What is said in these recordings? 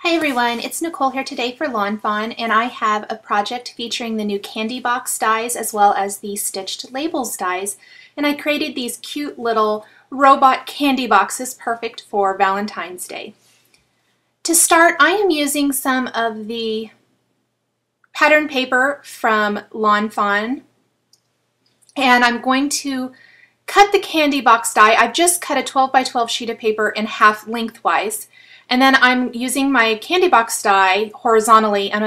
Hi everyone, it's Nicole here today for Lawn Fawn, and I have a project featuring the new candy box dies as well as the stitched labels dies. And I created these cute little robot candy boxes perfect for Valentine's Day. To start, I am using some of the pattern paper from Lawn Fawn, and I'm going to cut the candy box die. I've just cut a 12 by 12 sheet of paper in half lengthwise. And then I'm using my candy box die horizontally, and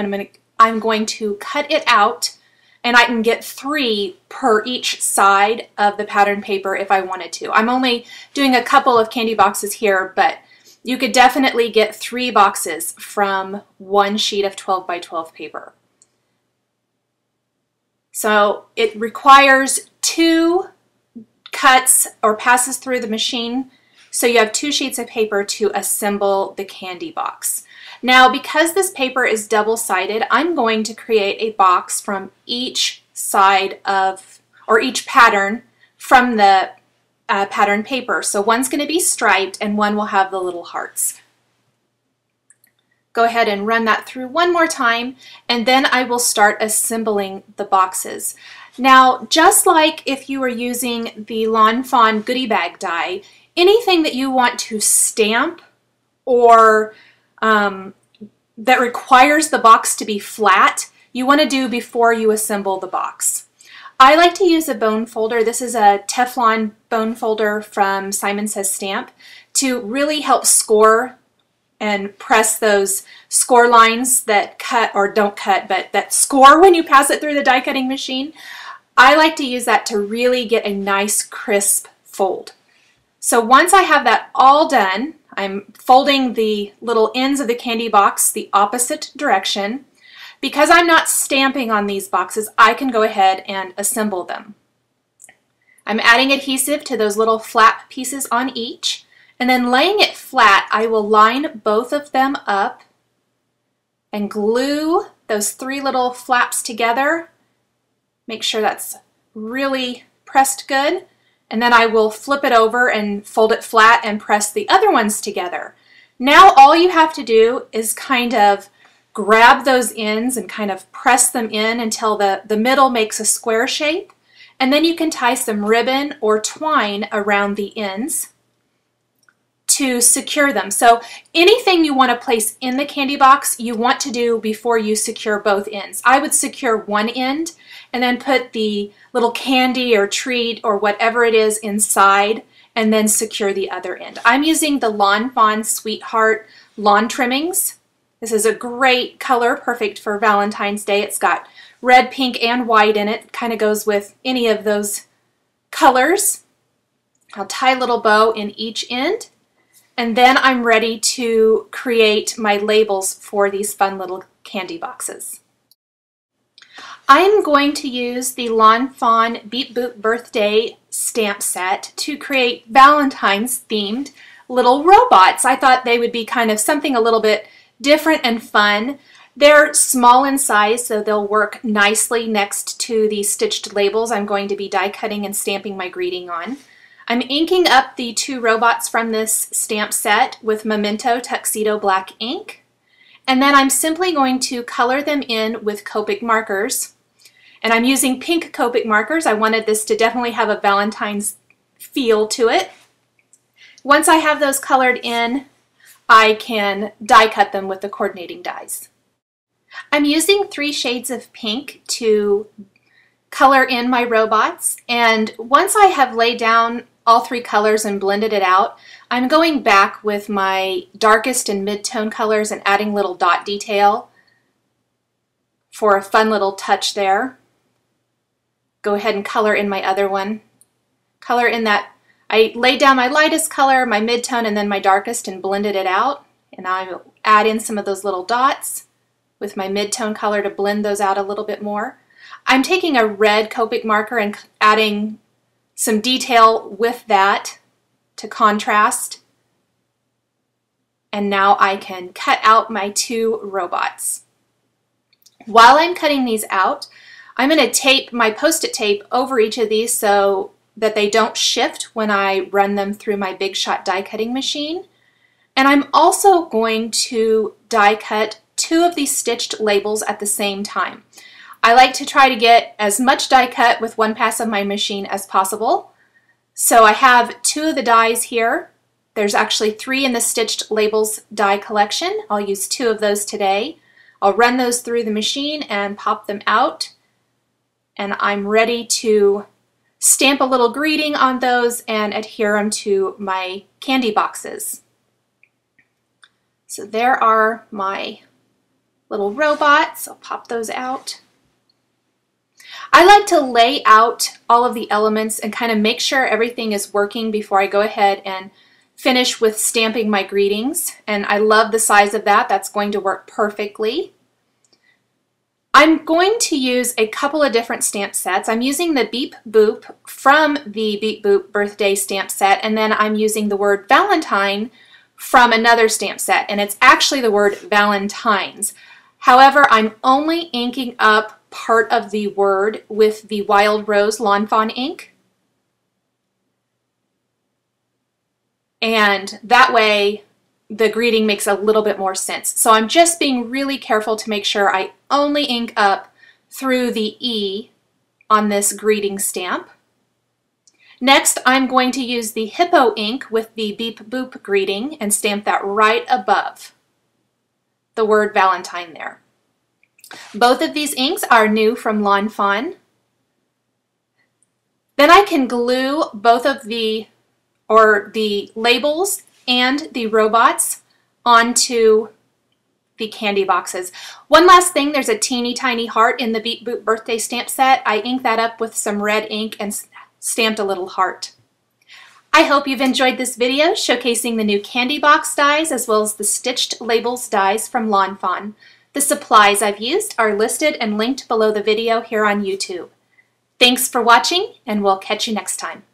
I'm going to cut it out, and I can get 3 per each side of the pattern paper if I wanted to. I'm only doing a couple of candy boxes here, but you could definitely get 3 boxes from one sheet of 12 by 12 paper. So it requires 2 cuts or passes through the machine. So you have 2 sheets of paper to assemble the candy box. Now, because this paper is double-sided, I'm going to create a box from each side of, or each pattern from the pattern paper. So one's going to be striped and one will have the little hearts. Go ahead and run that through one more time, and then I will start assembling the boxes. Now, just like if you were using the Lawn Fawn goodie bag die, anything that you want to stamp or that requires the box to be flat, you want to do before you assemble the box. I like to use a bone folder. This is a Teflon bone folder from Simon Says Stamp to really help score and press those score lines that cut or don't cut, but that score when you pass it through the die cutting machine. I like to use that to really get a nice crisp fold. So once I have that all done, I'm folding the little ends of the candy box the opposite direction. Because I'm not stamping on these boxes, I can go ahead and assemble them. I'm adding adhesive to those little flap pieces on each, and then laying it flat, I will line both of them up and glue those 3 little flaps together. Make sure that's really pressed good. And then I will flip it over and fold it flat and press the other ones together. Now all you have to do is kind of grab those ends and kind of press them in until the middle makes a square shape. And then you can tie some ribbon or twine around the ends to secure them. So anything you want to place in the candy box, you want to do before you secure both ends. I would secure one end and then put the little candy or treat or whatever it is inside, and then secure the other end. I'm using the Lawn Fawn Sweetheart lawn trimmings. This is a great color, perfect for Valentine's Day. It's got red, pink, and white in it. Kind of goes with any of those colors. I'll tie a little bow in each end, and then I'm ready to create my labels for these fun little candy boxes. I'm going to use the Lawn Fawn Beep Boop Birthday stamp set to create Valentine's themed little robots. I thought they would be kind of something a little bit different and fun. They're small in size, so they'll work nicely next to the stitched labels I'm going to be die cutting and stamping my greeting on. I'm inking up the 2 robots from this stamp set with Memento Tuxedo Black ink, and then I'm simply going to color them in with Copic markers. And I'm using pink Copic markers. I wanted this to definitely have a Valentine's feel to it. Once I have those colored in, I can die cut them with the coordinating dies. I'm using 3 shades of pink to color in my robots, and once I have laid down all 3 colors and blended it out, I'm going back with my darkest and mid-tone colors and adding little dot detail for a fun little touch there. Go ahead and color in my other one. Color in that, I laid down my lightest color, my mid-tone, and then my darkest and blended it out. And I will add in some of those little dots with my mid-tone color to blend those out a little bit more. I'm taking a red Copic marker and adding some detail with that to contrast. And now I can cut out my 2 robots. While I'm cutting these out, I'm going to tape my Post-it tape over each of these so that they don't shift when I run them through my Big Shot die cutting machine. And I'm also going to die cut 2 of these stitched labels at the same time. I like to try to get as much die cut with 1 pass of my machine as possible. So I have 2 of the dies here. There's actually 3 in the stitched labels die collection. I'll use 2 of those today. I'll run those through the machine and pop them out. And I'm ready to stamp a little greeting on those and adhere them to my candy boxes. So there are my little robots. I'll pop those out. I like to lay out all of the elements and kind of make sure everything is working before I go ahead and finish with stamping my greetings. And I love the size of that. That's going to work perfectly. I'm going to use a couple of different stamp sets. I'm using the Beep Boop from the Beep Boop birthday stamp set, and then I'm using the word Valentine from another stamp set, and it's actually the word Valentines. However, I'm only inking up part of the word with the Wild Rose Lawn Fawn ink. And that way the greeting makes a little bit more sense. So I'm just being really careful to make sure I only ink up through the E on this greeting stamp. Next, I'm going to use the Hippo ink with the Beep Boop greeting and stamp that right above the word Valentine there. Both of these inks are new from Lawn Fawn. Then I can glue both of the labels and the robots onto the candy boxes. One last thing, there's a teeny tiny heart in the Beep Boop birthday stamp set. I inked that up with some red ink and stamped a little heart. I hope you've enjoyed this video showcasing the new candy box dies as well as the stitched labels dies from Lawn Fawn. The supplies I've used are listed and linked below the video here on YouTube. Thanks for watching, and we'll catch you next time.